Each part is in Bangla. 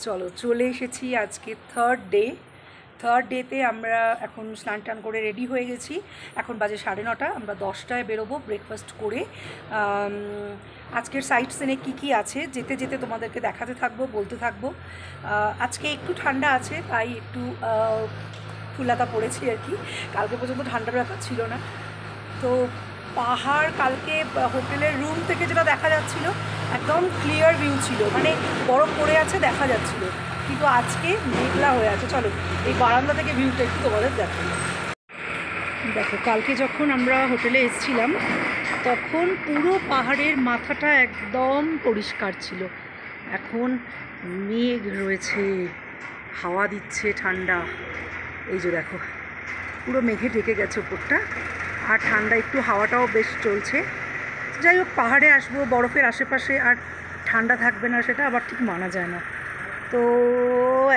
চলো চলে এসেছি আজকে থার্ড ডেতে আমরা এখন স্নান টান করে রেডি হয়ে গেছি। এখন বাজে 9:30, আমরা 10টায় বেরোবো ব্রেকফাস্ট করে। আজকের সাইট সিনে কী আছে যেতে যেতে তোমাদেরকে দেখাতে থাকবো, বলতে থাকবো। আজকে একটু ঠান্ডা আছে, তাই একটু ফুলাতা পড়েছি আর কি। কালকে পর্যন্ত ঠান্ডার ব্যাপার ছিল না। তো পাহাড় কালকে হোটেলের রুম থেকে যেটা দেখা যাচ্ছিল একদম ক্লিয়ার ভিউ ছিল, মানে বরফ পড়ে আছে দেখা যাচ্ছিল, কিন্তু আজকে মেঘলা হয়ে আছে। চলো এই বারান্দা থেকে ভিউটা একটু তোমাদের দেখো কালকে যখন আমরা হোটেলে এসেছিলাম তখন পুরো পাহাড়ের মাথাটা একদম পরিষ্কার ছিল। এখন মেঘ রয়েছে, হাওয়া দিচ্ছে ঠান্ডা, এই যে দেখো পুরো মেঘে ঢেকে গেছে ওপরটা, আর ঠান্ডা একটু হাওয়াটাও বেশ চলছে। যাই হোক, পাহাড়ে আসবো, বরফের আশেপাশে আর ঠান্ডা থাকবে না সেটা আবার ঠিক মানা যায় না। তো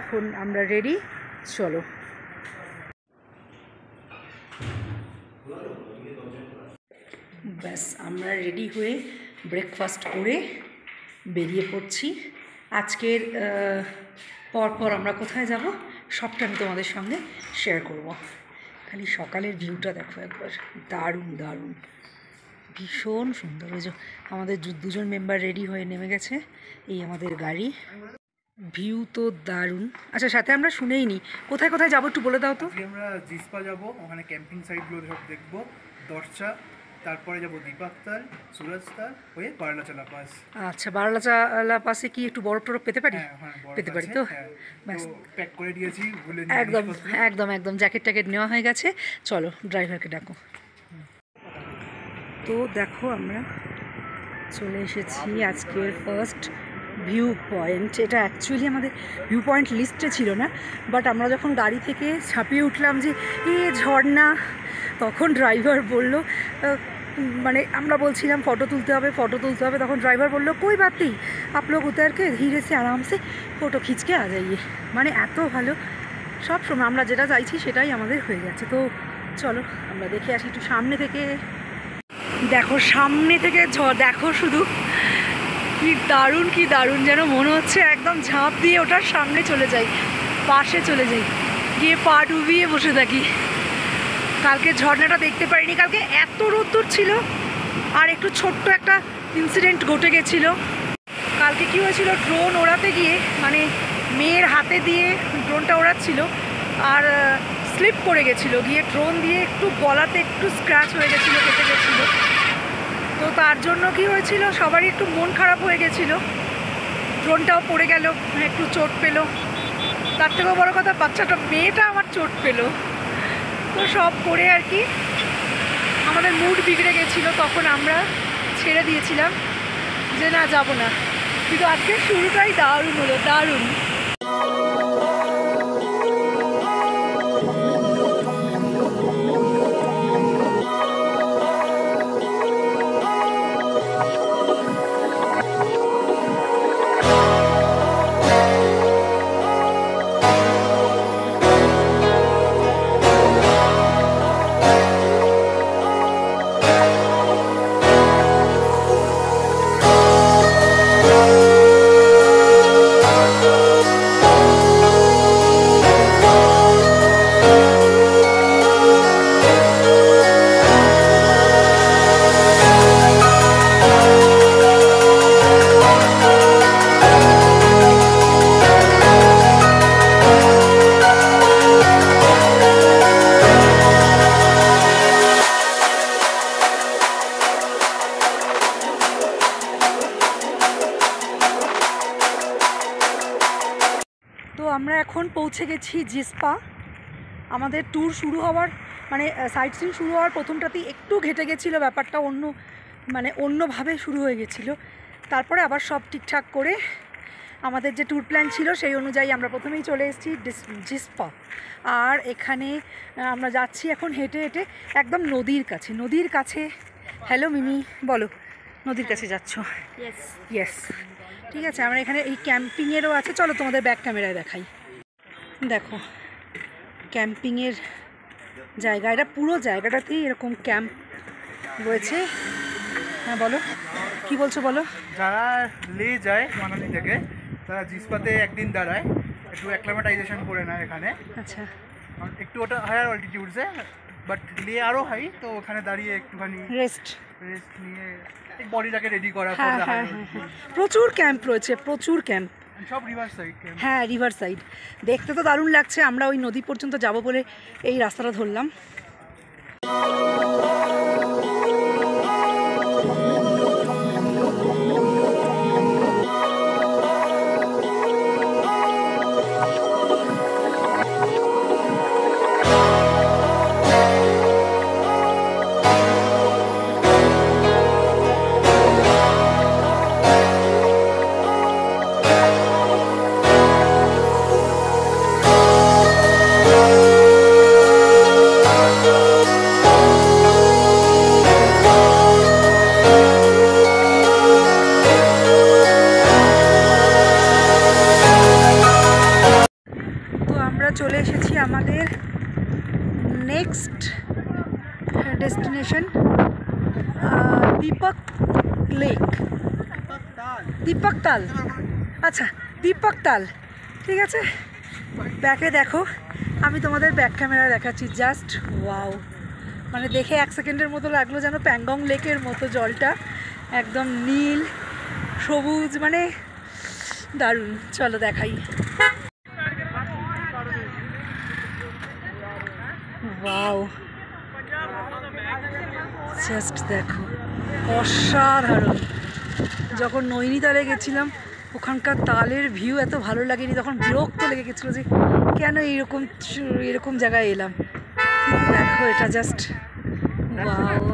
এখন আমরা রেডি, চলো। ব্যাস আমরা রেডি হয়ে ব্রেকফাস্ট করে বেরিয়ে পড়ছি। আজকের পরপর আমরা কোথায় যাব সবটা আমি তোমাদের সঙ্গে শেয়ার করব। খালি সকালের ভিউটা দেখো একবার, দারুণ দারুণ, ভীষণ সুন্দর। ওই যে আমাদের দুজন মেম্বার রেডি হয়ে নেমে গেছে, এই আমাদের গাড়ি। ভিউ তো দারুণ। আচ্ছা, সাথে আমরা শুনেই নি কোথায় কোথায় যাবো একটু বলে দাও তো। আমরা জিসপা যাবো, ওখানে ক্যাম্পিং সাইটগুলো সব দেখবো, দর্শা, তারপরে যাবো দীপাকতাল, সুরজতাল হয়ে বারলাচালা পাস। আচ্ছা, বারলাচালা পাসে কি একটু বরফ টরফ পেতে পারি? পেতে পারি তো? ব্যাস, প্যাক করে দিয়েছি, একদম একদম একদম জ্যাকেট ট্যাকেট নেওয়া হয়ে গেছে। চলো ড্রাইভারকে ডাকো। তো দেখো আমরা চলে এসেছি আজকের ফার্স্ট ভিউ পয়েন্ট। এটা অ্যাকচুয়ালি আমাদের ভিউ পয়েন্ট লিস্টে ছিল না, বাট আমরা যখন গাড়ি থেকে ঝাঁপিয়ে উঠলাম যে এ ঝর্ণা, তখন ড্রাইভার বলল, মানে আমরা বলছিলাম ফটো তুলতে হবে, তখন ড্রাইভার বললো कोई बात नहीं, आप लोग उतर के धीरे से आराम से फोटो खींच के आ जाइए। মানে এত ভালো, সব সময় আমরা যেটা চাইছি সেটাই আমাদের হয়ে গেছে। তো চলো আমরা দেখে আসি একটু সামনে থেকে। দেখো সামনে থেকে দেখো শুধু কি দারুণ, যেন মনে হচ্ছে একদম ঝাঁপ দিয়ে ওটার সামনে চলে যাই, পাশে চলে যাই, গিয়ে পা ডুবিয়ে বসে থাকি। কালকে ঝর্ণাটা দেখতে পারিনি, কালকে এত রোদ্দুর ছিল। আর একটু ছোট্ট একটা ইনসিডেন্ট ঘটে গেছিলো। কালকে কী হয়েছিল, ড্রোন ওড়াতে গিয়ে, মানে মেয়ের হাতে দিয়ে ড্রোনটা ওড়াচ্ছিল আর স্লিপ করে গেছিলো, গিয়ে ড্রোন দিয়ে একটু গলাতে একটু স্ক্র্যাচ হয়ে গেছিলো, কেটে গেছিলো। তো তার জন্য কি হয়েছিল, সবারই একটু মন খারাপ হয়ে গেছিলো। ড্রোনটাও পড়ে গেল, একটু চোট পেলো। তার থেকেও বড় কথা, মেয়েটা আমার চোট পেলো। তো সব করে আর কি আমাদের মুড বিগড়ে গেছিলো, তখন আমরা ছেড়ে দিয়েছিলাম যে না, যাব না। কিন্তু আজকে শুরুটাই দারুণ হলো, দারুণ। তো আমরা এখন পৌঁছে গেছি জিসপা। আমাদের ট্যুর শুরু হওয়ার, মানে সাইট সিন শুরু হওয়ার প্রথমটাতেই একটু ঘেটে গেছিলো, ব্যাপারটা অন্যভাবে শুরু হয়ে গেছিলো। তারপরে আবার সব ঠিকঠাক করে আমাদের যে ট্যুর প্ল্যান ছিল সেই অনুযায়ী আমরা প্রথমেই চলে এসেছি জিসপা। আর এখানে আমরা যাচ্ছি এখন হেঁটে হেঁটে একদম নদীর কাছে। হ্যালো মিমি, বলো, নদীর কাছে যাচ্ছ? ইয়েস, ঠিক আছে। আমরা এখানে এই ক্যাম্পিংয়েরও আছে, চলো তোমাদের ব্যাক ক্যামেরায় দেখাই। দেখো ক্যাম্পিংয়ের জায়গা, এটা পুরো জায়গাটাতেই এরকম ক্যাম্প রয়েছে। হ্যাঁ বলো, কি বলছো বলো। যারা লে যায় মানালি থেকে, তারা জিসপাতে একদিন দাঁড়ায়, একটু অ্যাক্লামেটাইজেশন করে নেয় এখানে। আচ্ছা, একটু ওটা হায়ার অল্টিটিউডসে, বাট লে আরও হাই, তো ওখানে দাঁড়িয়ে একটুখানি রেস্ট। নিয়ে বডিটাকে রেডি করা। হ্যাঁ হ্যাঁ হ্যাঁ হ্যাঁ, প্রচুর ক্যাম্প রয়েছে, প্রচুর ক্যাম্প। সব রিভার সাইড। হ্যাঁ, রিভার সাইড। দেখতে তো দারুণ লাগছে। আমরা ওই নদী পর্যন্ত যাব বলে এই রাস্তাটা ধরলাম। চলে এসেছি আমাদের next destination, Deepak lake, Deepak Tal. আচ্ছা, দীপক তাল, ঠিক আছে। ব্যাকে দেখো, আমি তোমাদের ব্যাক ক্যামেরা দেখাচ্ছি। জাস্ট ওয়াও, মানে দেখে 1 সেকেন্ডের মতো লাগলো যেন প্যাংগং লেকের মতো। জলটা একদম নীল সবুজ, মানে দারুণ। চলো দেখাই। ওয়াও, জাস্ট দেখো, অসাধারণ। যখন নৈনিতালে গেছিলাম ওখানকার তালের ভিউ এত ভালো লাগেনি, তখন বিরক্ত লেগে গেছিলো যে কেন এরকম জায়গায় এলাম। কিন্তু দেখো, এটা জাস্ট ওয়াও।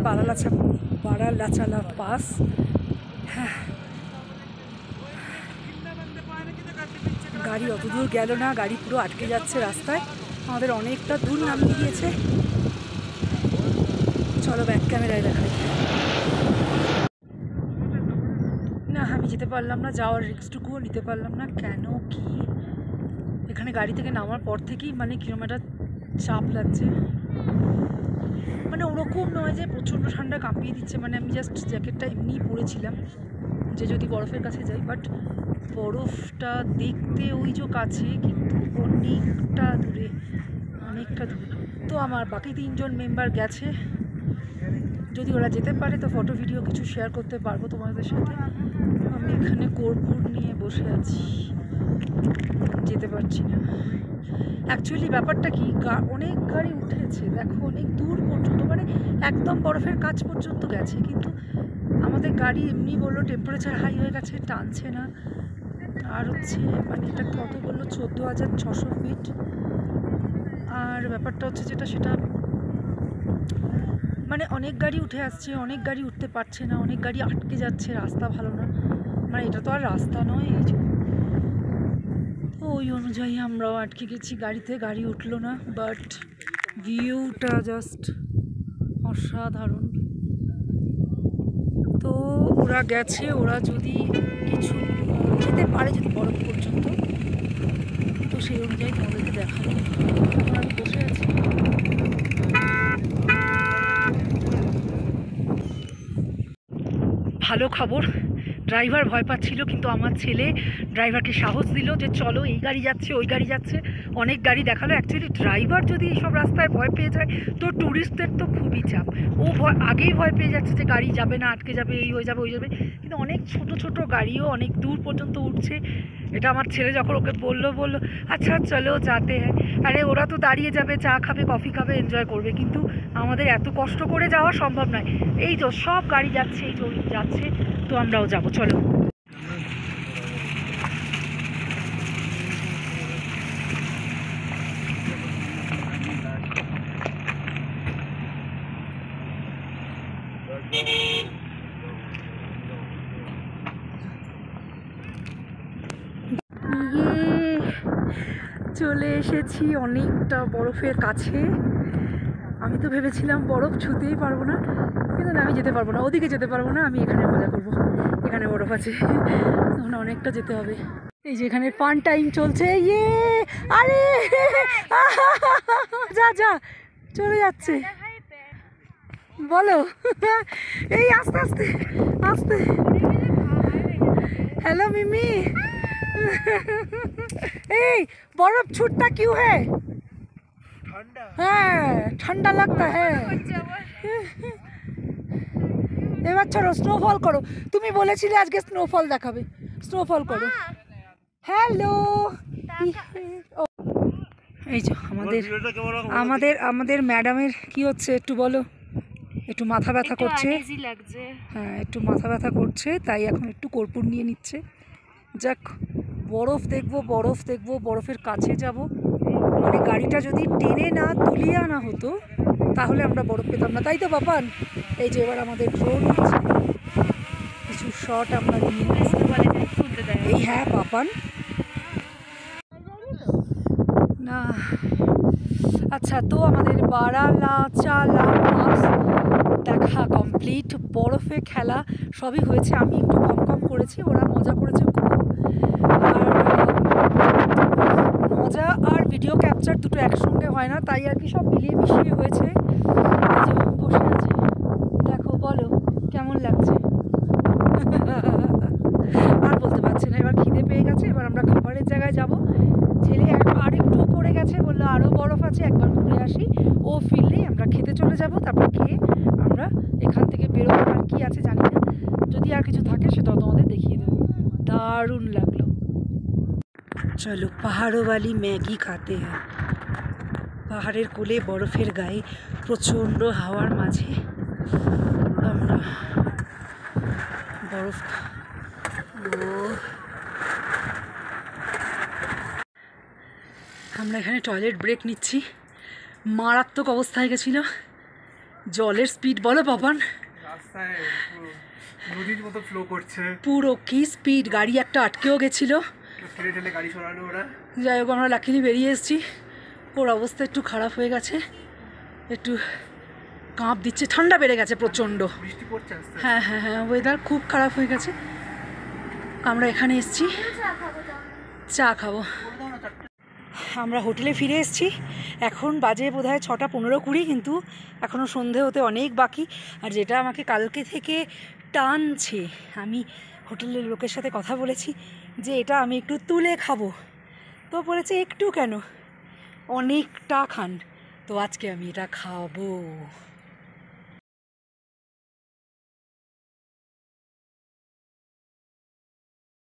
বারালাচালা পাস। হ্যাঁ, গাড়ি অত দূর গেল না, গাড়ি পুরো আটকে যাচ্ছে রাস্তায়, আমাদের অনেকটা দূর নামিয়ে দিয়েছে। চলো ব্যাক ক্যামেরায় দেখাই। না, আমি যেতে পারলাম না, যাওয়ার রিস্কটুকুও নিতে পারলাম না। কেন কি, এখানে গাড়ি থেকে নামার পর থেকেই মানে কিলোমিটার চাপ লাগছে। মানে ওরকম নয় যে প্রচণ্ড ঠান্ডা কাঁপিয়ে দিচ্ছে, মানে আমি জাস্ট জ্যাকেটটা এমনিই পরেছিলাম যে যদি বরফের কাছে যাই, বাট বরফটা দেখতে ওই যে কাছে, কিন্তু অনেকটা দূরে, অনেকটা দূরে। তো আমার বাকি 3 জন মেম্বার গেছে, যদি ওরা যেতে পারে তো ফটো ভিডিও কিছু শেয়ার করতে পারবো তোমাদের সাথে। আমি এখানে কর্পূর নিয়ে বসে আছি, যেতে পারছি না। অ্যাকচুয়ালি ব্যাপারটা কি, অনেক গাড়ি উঠেছে দেখো, অনেক দূর পর্যন্ত, মানে একদম বরফের কাছ পর্যন্ত গেছে, কিন্তু আমাদের গাড়ি এমনি বললো টেম্পারেচার হাই হয়ে গেছে, টানছে না। আর হচ্ছে মানে এটা কত বললো, 14,600 ফিট। আর ব্যাপারটা হচ্ছে যেটা, সেটা মানে অনেক গাড়ি উঠে আসছে, অনেক গাড়ি উঠতে পারছে না, অনেক গাড়ি আটকে যাচ্ছে, রাস্তা ভালো না। মানে এটা তো আর রাস্তা নয়, এই যে ওই অনুযায়ী আমরাও আটকে গেছি গাড়িতে, গাড়ি উঠলো না। বাট ভিউটা জাস্ট অসাধারণ। তো ওরা গেছে, ওরা যদি কিছু যেতে পারে যদি বরফ পর্যন্ত, তো সেই অনুযায়ী তোমাদেরকে দেখাবো। এখন আমি বসে আছি। ভালো খবর, ড্রাইভার ভয় পাচ্ছিল, কিন্তু আমার ছেলে ড্রাইভারকে সাহস দিল যে চলো, এই গাড়ি যাচ্ছে, ওই গাড়ি যাচ্ছে, অনেক গাড়ি দেখালো। অ্যাকচুয়ালি ড্রাইভার যদি এইসব রাস্তায় ভয় পেয়ে যায় তো ট্যুরিস্টদের তো খুবই চাপ। ও আগেই ভয় পেয়ে যাচ্ছে যে গাড়ি যাবে না, আটকে যাবে, এই হয়ে যাবে, ওই যাবে। কিন্তু অনেক ছোট ছোট গাড়িও অনেক দূর পর্যন্ত উঠছে। এটা আমার ছেলে যখন ওকে বললো আচ্ছা চলো যাতে হ্যাঁ, আরে ওরা তো দাঁড়িয়ে যাবে, চা খাবে, কফি খাবে, এনজয় করবে, কিন্তু আমাদের এত কষ্ট করে যাওয়া সম্ভব নয়। এই তো সব গাড়ি যাচ্ছে, এই তো যাচ্ছে, তো আমরাও যাবো, চলো। চলে এসেছি অনেকটা বরফের কাছে। আমি তো ভেবেছিলাম বরফ ছুঁতেই পারবো না, কিন্তু না, আমি যেতে পারবো না, ওদিকে যেতে পারবো না, আমি এখানে মজা করবো, এখানে বরফ আছে, তখন অনেকটা যেতে হবে। এই যে এখানে ফান টাইম চলছে, ইয়ে আরে যা যা চলে যাচ্ছে, বলো এই আস্তে আস্তে আস্তে। हेलो मिमी এই बर्फ छूटता क्यों है? ठंडा, हाँ ठंडा लगता है। এবার চলো স্নোফল করো, তুমি বলেছিলে আজকে স্নোফল দেখাবে, স্নোফল করো। হ্যালো, এই যে আমাদের আমাদের আমাদের ম্যাডামের কি হচ্ছে একটু বলো। একটু মাথা ব্যথা করছে, হ্যাঁ একটু মাথা ব্যথা করছে, তাই এখন একটু কর্পূর নিয়ে নিচ্ছে। যাক, বরফ দেখবো, বরফ দেখবো, বরফের কাছে যাব। মানে গাড়িটা যদি টেনে না তুলিয়ে আনা হতো তাহলে আমরা বরফ পেতাম না, তাই তো বাপান? এই যে এবার আমাদের ড্রোন আছে, কিছু শট আমরা নিয়ে এই, হ্যাঁ বাপান না। আচ্ছা, তো আমাদের বারালাচালা পাস দেখা কমপ্লিট, বরফে খেলা সবই হয়েছে। আমি একটু কম কম করেছি, ওরা মজা করেছে খুব। আর মজা আর ভিডিও ক্যাপচার দুটো একসঙ্গে হয় না, তাই আর কি সব মিলিয়ে মিশিয়ে হয়েছে। এই যে বসে আছে, দেখো বলো কেমন লাগছে। আর বলতে পারছি না, এবার খিদে পেয়ে গেছে, এবার আমরা খাবারের জায়গায় যাব। ছেলে আর একটু উপরে গেছে, বললো আরও বরফ আছে, একবার ঘুরে আসি। ও ফিরলেই আমরা খেতে চলে যাব, তারপর খেয়ে আমরা এখান থেকে বেরোবো। আর কি আছে জানি না, যদি আর কিছু থাকে সেটাও তোমাদের দেখিয়ে দেবো। দারুণ লাগলো। চলো পাহাড়ো वाली ম্যাগি খাতে হ্যাঁ। পাহাড়ের কোলে বরফের গায়ে প্রচণ্ড হাওয়ার মাঝে আমরা বরফ, আমরা এখানে টয়লেট ব্রেক নিচ্ছি। মারাত্মক অবস্থা হয়ে গেছিলো, জলের স্পিড বলো পাপান, রাস্তায় নদীর মতো ফ্লো করছে, পুরো কি স্পিড, গাড়ি একটা আটকেও গেছিলো। ঠেলে ঠেলে গাড়ি সরালো ওরা। যাই হোক আমরা লাকিলি বেরিয়ে এসেছি। ওর অবস্থা একটু খারাপ হয়ে গেছে, একটু কাঁপ দিচ্ছে, ঠান্ডা বেড়ে গেছে প্রচণ্ড। বৃষ্টি পড়ছে আস্তে হ্যাঁ হ্যাঁ হ্যাঁ, ওয়েদার খুব খারাপ হয়ে গেছে। আমরা এখানে এসেছি চা খাবো। আমরা হোটেলে ফিরে এসেছি, এখন বাজে বোধহয় 6:15-20, কিন্তু এখনও সন্ধে হতে অনেক বাকি। আর যেটা আমাকে কালকে থেকে টানছে, আমি হোটেলের লোকের সাথে কথা বলেছি যে এটা আমি একটু তুলে খাবো, তো বলেছে একটু কেন, অনেকটা খান, তো আজকে আমি এটা খাবো।